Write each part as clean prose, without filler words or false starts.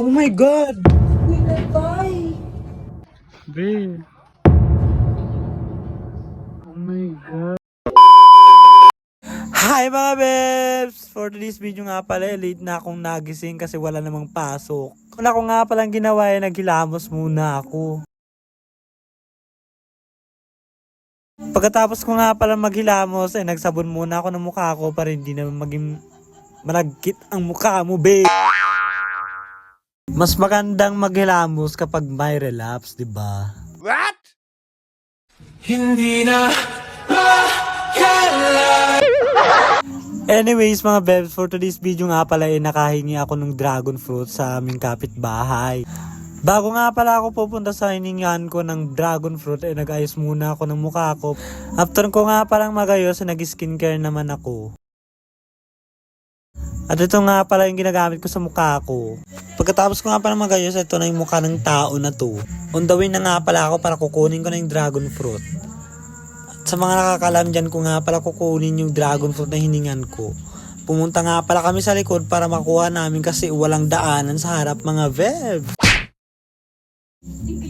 Oh my God! Bye. Babe. Oh my God. Hi mga bebs! For today's video nga pala, late na akong nagising kasi wala namang pasok. Una ko nga palang ginawa ay naghilamos muna ako. Pagkatapos ko nga pala maghilamos ay nagsabon muna ako ng mukha ko para hindi naman maging malagkit ang mukha mo, babe. Mas magandang maghilamos kapag may relapse, di ba? What? Hindi na Anyways mga bebs, for today's video nga pala ay nakahingi ako ng dragon fruit sa aming kapitbahay. Bago nga pala ako pupunta sa hiningan ko ng dragon fruit ay nag-ayos muna ako ng mukha ko. After ko nga palang magayos ay nag-skincare naman ako. At ito nga pala yung ginagamit ko sa mukha ko. Pagkatapos ko nga pala magayos, ito na yung mukha ng tao na to. On the way na nga pala ako para kukunin ko na yung dragon fruit. Sa mga nakakalam dyan ko nga pala kukunin yung dragon fruit na hiningan ko. Pumunta nga pala kami sa likod para makuha namin kasi walang daanan sa harap mga vebs.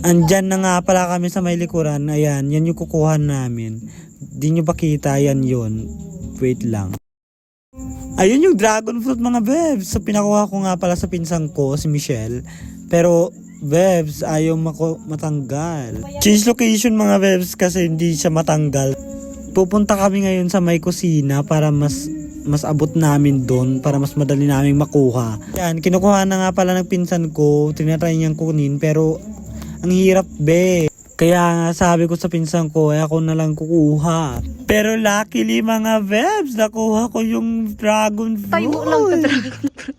Andyan na nga pala kami sa may likuran. Ayan, yan yung kukuha namin. Di nyo pa kita, yan yun. Wait lang. Ayun yung dragon fruit mga bebs. So pinakuha ko nga pala sa pinsang ko, si Michelle. Pero bebs, ayaw matanggal. Change location mga bebs kasi hindi siya matanggal. Pupunta kami ngayon sa may kusina para mas abot namin doon, para mas madali naming makuha. Yan, kinukuha na nga pala ng pinsan ko. Tinatry niyang kunin pero ang hirap be. Kaya nga sabi ko sa pinsan ko ay ako na lang kukuha. Pero luckily mga bebs, nakuha ko yung dragon fruit. Tayo mo lang sa dragon fruit.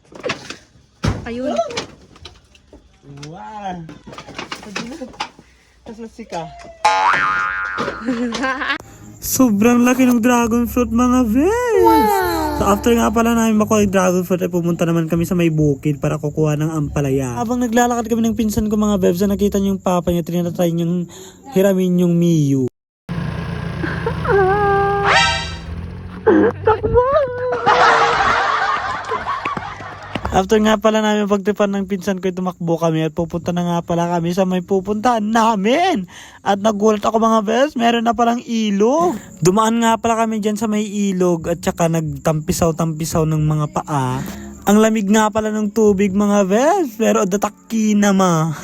Ayun. Wow. Naslasik ka. Sobrang laki ng dragon fruit mga bebs. Wow. So after nga pala namin makuha yung dragon fruit ay pumunta naman kami sa may bukid para kukuha ng ampalaya. Habang naglalakad kami ng pinsan ko mga bebs, na nakita niyo yung papa niya, tinatry niyang hiramin yung Miyu. After nga pala namin pagtipan ng pinsan ko, tumakbo kami at pupunta na nga pala kami sa may pupuntahan namin. At nagulat ako mga bes, meron na palang ilog. Dumaan nga pala kami dyan sa may ilog at saka nagtampisaw-tampisaw ng mga paa. Ang lamig nga pala ng tubig mga bes, pero dataki na ma.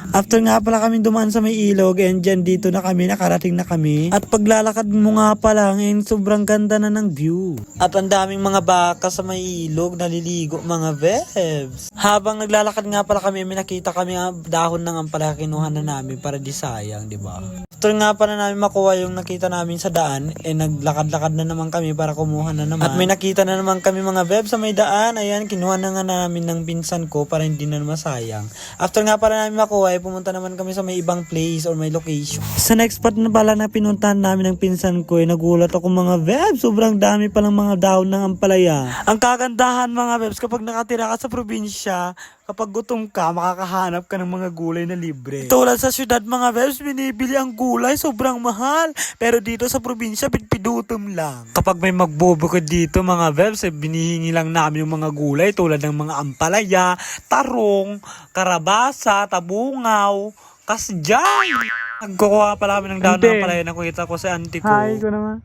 After nga pala kami dumaan sa may ilog, and dyan dito na kami, nakarating na kami. At paglalakad mo nga pala, ngayon sobrang ganda na ng view. At ang daming mga baka sa may ilog, naliligo mga bebs. Habang naglalakad nga pala kami, may nakita kami ang dahon ng ampalaya, kinuha na namin para di sayang, di ba? After nga pala namin makuha yung nakita namin sa daan, naglakad-lakad na naman kami para kumuha na naman. At may nakita na naman kami mga bebs sa may daan, ayan, kinuha na nga namin ng pinsan ko para hindi na masayang. After nga pala namin makuha, pumunta naman kami sa may ibang place or may location. Sa next spot na pala na pinuntahan namin ng pinsan ko, nagulat ako mga bebs, sobrang dami palang mga dahon ng ampalaya. Ang kagandahan mga bebs, kapag nakatira ka sa probinsya, kapag gutom ka, makakahanap ka ng mga gulay na libre. Tulad sa syudad mga bebs, binibili ang gulay, sobrang mahal. Pero dito sa probinsya, pitpidutom lang. Kapag may magbubukod dito mga bebs, binihingi lang namin yung mga gulay tulad ng mga ampalaya, tarong, karabasa, tabungaw, kasjay. Nagkukuha pala kami ng dahon ng ampalaya, nakita ko sa auntie ko. Hi ko naman.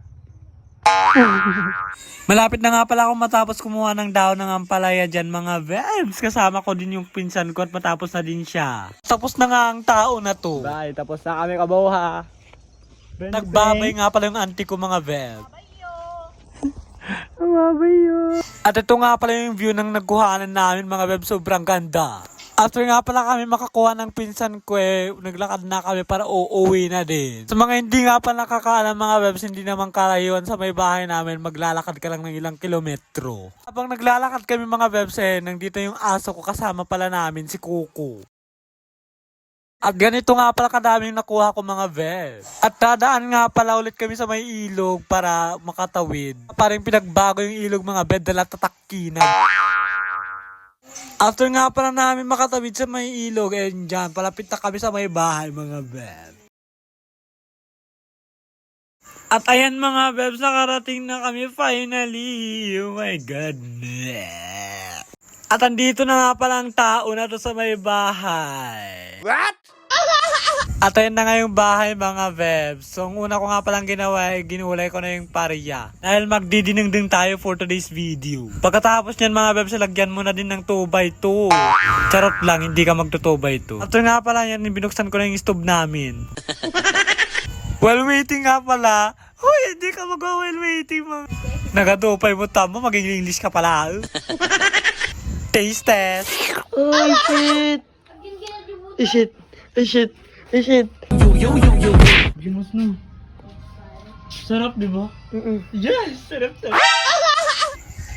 Malapit na nga pala akong matapos kumuha ng dahon ng ampalaya dyan mga bebs. Kasama ko din yung pinsan ko at matapos na din siya. Tapos na nga ang tao na to. Bye, tapos na kami kabuha. Nagbabay nga pala yung auntie ko mga bebs. Mabayo. At ito nga pala yung view ng nagkuhanan namin mga bebs. Sobrang ganda. After nga pala kami makakuha ng pinsan ko naglakad na kami para uuwi na din. Sa mga hindi nga pa nakakaalam mga webs, hindi naman karayuan sa may bahay namin, maglalakad ka lang ng ilang kilometro. Habang naglalakad kami mga webs nandito yung aso ko, kasama pala namin si Kuko. At ganito nga pala kadaming nakuha ko mga webs. At dadaan nga pala ulit kami sa may ilog para makatawid. Parang pinagbago yung ilog mga bed, dala tatakkinan. After nga pala namin makatawid sa may ilog, dyan, palapit na kami sa may bahay mga beb. At ayan mga bebs, nakarating na kami finally. Oh my God. At andito na nga pala ang tao na to sa may bahay. What? At ayan na nga yung bahay mga bebs. So ang una ko nga palang ginawa ay ginulay ko na yung paria. Dahil magdidinengdeng tayo for today's video. Pagkatapos nyan mga bebs, lagyan mo na din ng 2x2. Charot lang, hindi ka magto 2x2. At nga pala yan, binuksan ko na yung stove namin. While waiting nga pala, huy, hindi ka while waiting mo. Nagadupay mo tamo, maging English ka pala. Taste test. Oh, shit. Shit. Shit. Shit. Ginos na. Sarap, di ba? Yes, sarap.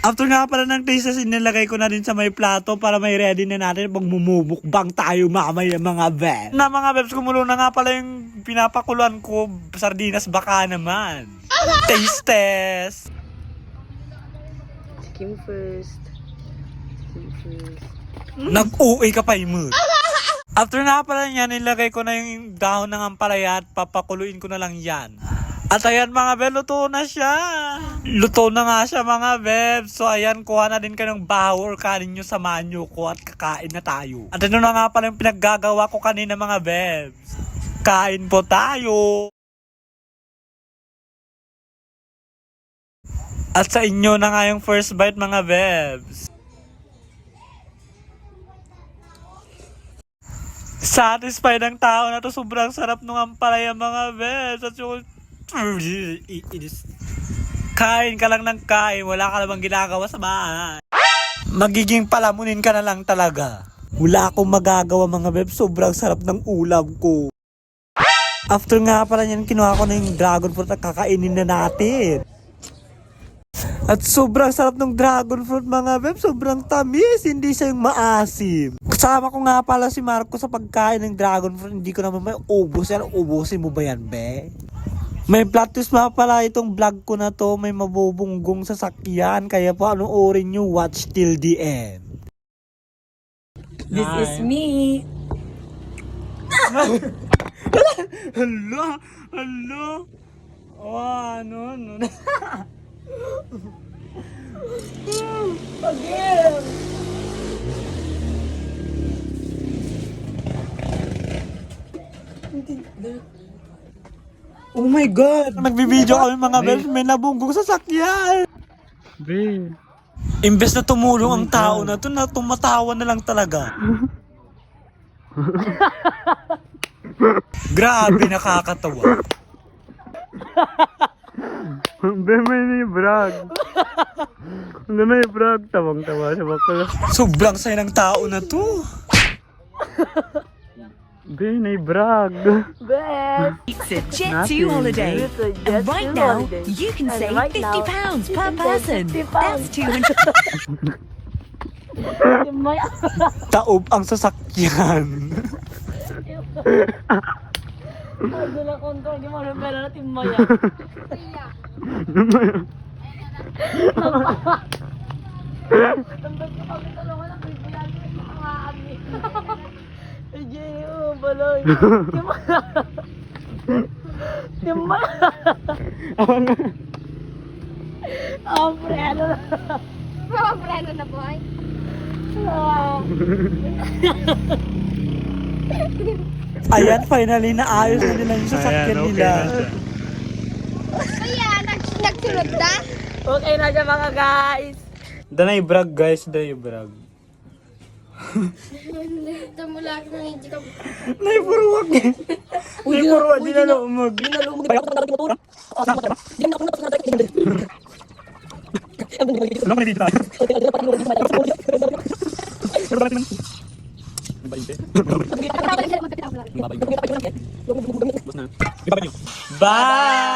After nga pala ng taste test, inilagay ko na din sa may plato para may ready na natin pag mumumukbang tayo mamaya mga bebs. Na mga bebs, kumulo na nga pala yung pinapakuluan ko, sardinas baka naman. Taste test. Skim first. Nag-uwi ka pa mo. After nga pala yan, nilagay ko na yung dahon ng ampalaya at papakuluin ko na lang yan. At ayan mga beb, luto na siya. Luto na nga siya mga beb. So ayan, kuha na din kayo ng bahaw or kanin nyo sa manyo ko at kakain na tayo. At ano na nga pala yung pinaggagawa ko kanina mga beb. Kain po tayo. At sa inyo na nga yung first bite mga bebs. Satisfied ang tao na to. Sobrang sarap nung ampalaya mga bebs. At yung kain ka lang ng kain, wala ka namang ginagawa sa bahay. Magiging palamunin ka na lang talaga. Wala akong magagawa mga beb, sobrang sarap ng ulam ko. After nga pala yan, kinuha ko na yung dragon fruit at kakainin na natin. At sobrang sarap ng dragon fruit mga beb, sobrang tamis, hindi siya yung maasim. Kasama ko nga pala si Marco sa pagkain ng dragon fruit, hindi ko naman may ubos yan. Ubusin mo ba yan be? May plot twist pa pala itong vlog ko na to, may mabubunggong sasakyan, kaya po anoorin nyo, watch till the end. This is me. Hala, hala. Oh, ano. Again. Oh my God! Nagbibideo kami mga bebs, may nabunggong sasakyan! Be. Imbes na tumulong ang tao na to, na tumatawa na lang talaga. Grabe, nakakatawa. Be, may brag. May brag. Tawang-tawa siya bakla. Sobrang saya ng tao na to. Be, may brag. It's a Jet2 holiday. And right now, you can save £50 per person. That's 200. Taob ang sasakyan. Dala kontrol, di mo rin pera natin maya. Tandang ko kami dalawa lang, may buyan ko yung mga kami. Ay, baloy. Timba. Preno na. Preno na boy. Ayan, finally, naayos na nila yung sasakyan nila. Kaya, nagsunod na? Okay na siya mga guys. Danay brag guys, danay brag. Ito mo lang kung hindi ka... Naipuruwag eh. Naipuruwag, di na lumag. Bye!